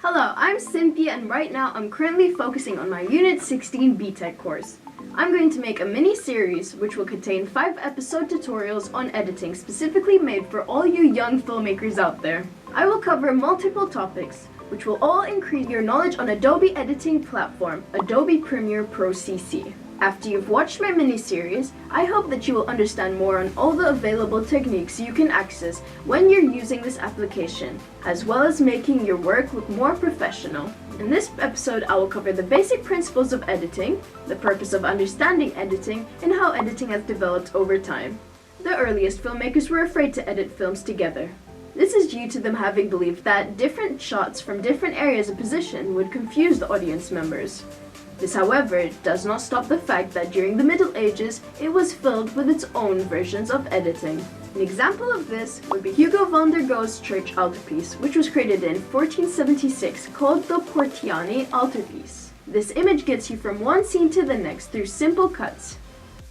Hello, I'm Cynthia and right now I'm currently focusing on my Unit 16 BTEC course. I'm going to make a mini-series which will contain 5-episode tutorials on editing specifically made for all you young filmmakers out there. I will cover multiple topics which will all increase your knowledge on Adobe editing platform, Adobe Premiere Pro CC. After you've watched my mini-series, I hope that you will understand more on all the available techniques you can access when you're using this application, as well as making your work look more professional. In this episode, I will cover the basic principles of editing, the purpose of understanding editing, and how editing has developed over time. The earliest filmmakers were afraid to edit films together. This is due to them having believed that different shots from different areas of position would confuse the audience members. This, however, does not stop the fact that during the Middle Ages, it was filled with its own versions of editing. An example of this would be Hugo van der Gogh's church altarpiece, which was created in 1476, called the Portiani altarpiece. This image gets you from one scene to the next through simple cuts.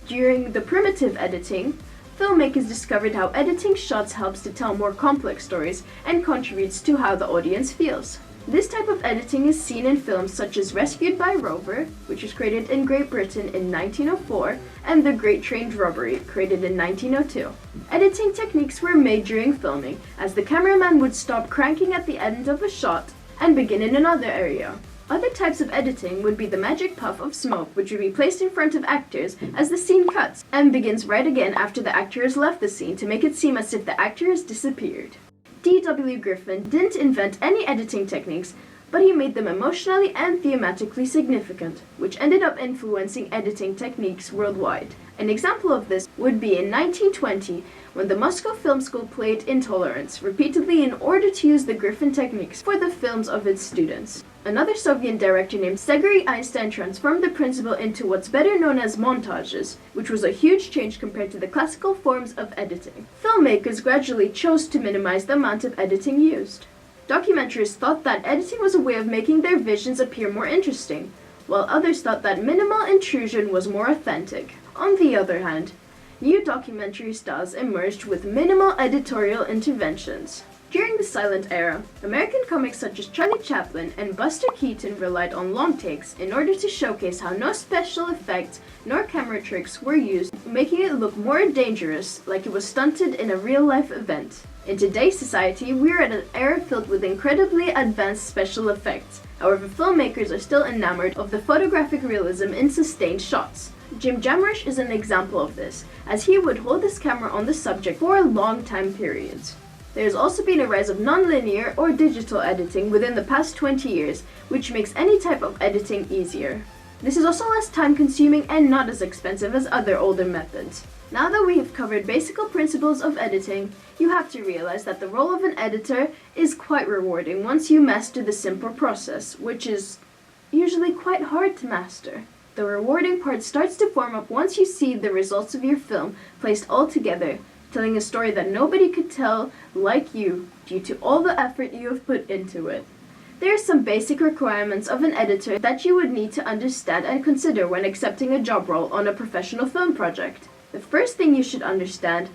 During the primitive editing, filmmakers discovered how editing shots helps to tell more complex stories and contributes to how the audience feels. This type of editing is seen in films such as Rescued by Rover, which was created in Great Britain in 1904, and The Great Train Robbery, created in 1902. Editing techniques were made during filming, as the cameraman would stop cranking at the end of a shot and begin in another area. Other types of editing would be the magic puff of smoke, which would be placed in front of actors as the scene cuts, and begins right again after the actor has left the scene to make it seem as if the actor has disappeared. D.W. Griffin didn't invent any editing techniques, but he made them emotionally and thematically significant, which ended up influencing editing techniques worldwide. An example of this would be in 1920, when the Moscow Film School played Intolerance repeatedly in order to use the Griffin techniques for the films of its students. Another Soviet director named Sergei Einstein transformed the principle into what's better known as montages, which was a huge change compared to the classical forms of editing. Filmmakers gradually chose to minimize the amount of editing used. Documentarists thought that editing was a way of making their visions appear more interesting, while others thought that minimal intrusion was more authentic. On the other hand, new documentary styles emerged with minimal editorial interventions. During the silent era, American comics such as Charlie Chaplin and Buster Keaton relied on long takes in order to showcase how no special effects nor camera tricks were used, making it look more dangerous, like it was stunted in a real-life event. In today's society, we are at an era filled with incredibly advanced special effects. However, filmmakers are still enamored of the photographic realism in sustained shots. Jim Jarmusch is an example of this, as he would hold his camera on the subject for long time periods. There has also been a rise of non-linear or digital editing within the past 20 years, which makes any type of editing easier. This is also less time-consuming and not as expensive as other older methods. Now that we have covered basic principles of editing, you have to realize that the role of an editor is quite rewarding once you master the simple process, which is usually quite hard to master. The rewarding part starts to form up once you see the results of your film placed all together, telling a story that nobody could tell like you due to all the effort you have put into it. There are some basic requirements of an editor that you would need to understand and consider when accepting a job role on a professional film project. The first thing you should understand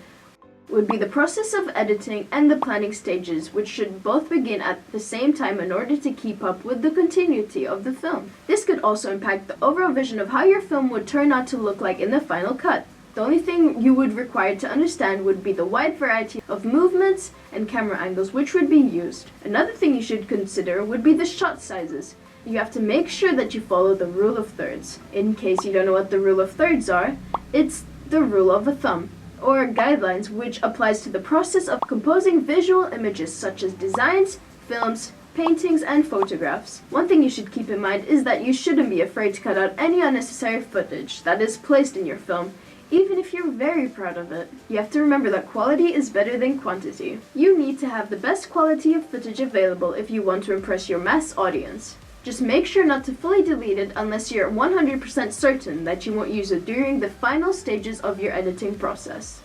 would be the process of editing and the planning stages, which should both begin at the same time in order to keep up with the continuity of the film. This could also impact the overall vision of how your film would turn out to look like in the final cut. The only thing you would require to understand would be the wide variety of movements and camera angles which would be used. Another thing you should consider would be the shot sizes. You have to make sure that you follow the rule of thirds. In case you don't know what the rule of thirds are, it's the rule of a thumb, or guidelines, which applies to the process of composing visual images such as designs, films, paintings, and photographs. One thing you should keep in mind is that you shouldn't be afraid to cut out any unnecessary footage that is placed in your film, even if you're very proud of it. You have to remember that quality is better than quantity. You need to have the best quality of footage available if you want to impress your mass audience. Just make sure not to fully delete it unless you're 100% certain that you won't use it during the final stages of your editing process.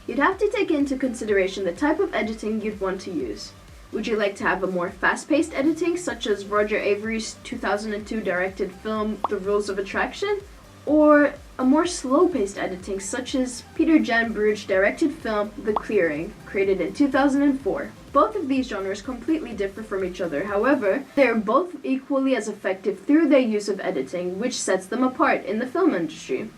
You'd have to take into consideration the type of editing you'd want to use. Would you like to have a more fast-paced editing, such as Roger Avary's 2002 directed film The Rules of Attraction? Or a more slow-paced editing such as Peter Jan Bruges directed film The Clearing, created in 2004. Both of these genres completely differ from each other, however, they are both equally as effective through their use of editing, which sets them apart in the film industry.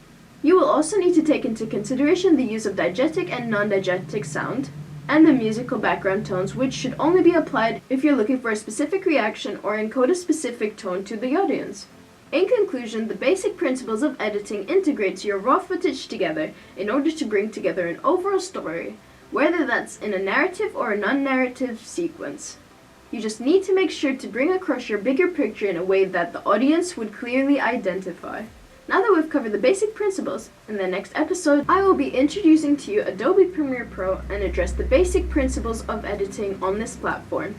You will also need to take into consideration the use of diegetic and non-diegetic sound, and the musical background tones, which should only be applied if you're looking for a specific reaction or encode a specific tone to the audience. In conclusion, the basic principles of editing integrates your raw footage together in order to bring together an overall story, whether that's in a narrative or a non-narrative sequence. You just need to make sure to bring across your bigger picture in a way that the audience would clearly identify. Now that we've covered the basic principles, in the next episode, I will be introducing to you Adobe Premiere Pro and address the basic principles of editing on this platform.